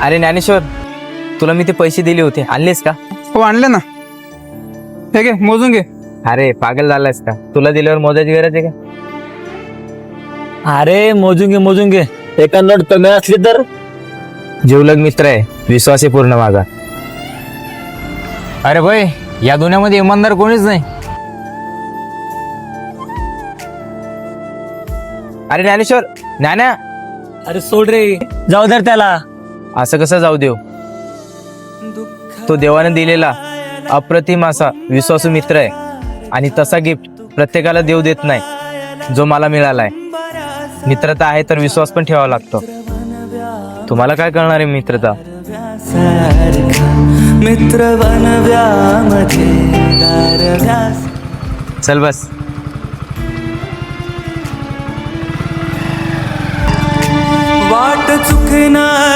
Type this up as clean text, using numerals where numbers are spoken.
अरे ज्ञानेश्वर, तुला मी ते पैसे दिले होते, आणलेस का? हो आणले ना. हे घे मोजून घे. अरे पागल झालायस का? तुला दिल्यावर मोजायची गरज आहे का? अरे मोजून घे एका नोट कमी असली तर. जिवलग मित्र आहे, विश्वास आहे पूर्ण माझा. अरे भाई, या दुनियामध्ये इमानदार कोणीच नाही. अरे ज्ञानेश्वर, ज्ञाना, अरे सोड रे, जाऊ दर त्याला. असं कसं जाऊ देव? तो देवाने दिलेला अप्रतिम असा विश्वासू मित्र आहे, आणि तसा गिफ्ट प्रत्येकाला देव देत नाही जो मला मिळालाय. मित्रता आहे तर विश्वास पण ठेवावा लागतो. तुम्हाला काय कळणार आहे मित्रता? मित्र बनव्यामध्ये चल बस. वाट चुकणार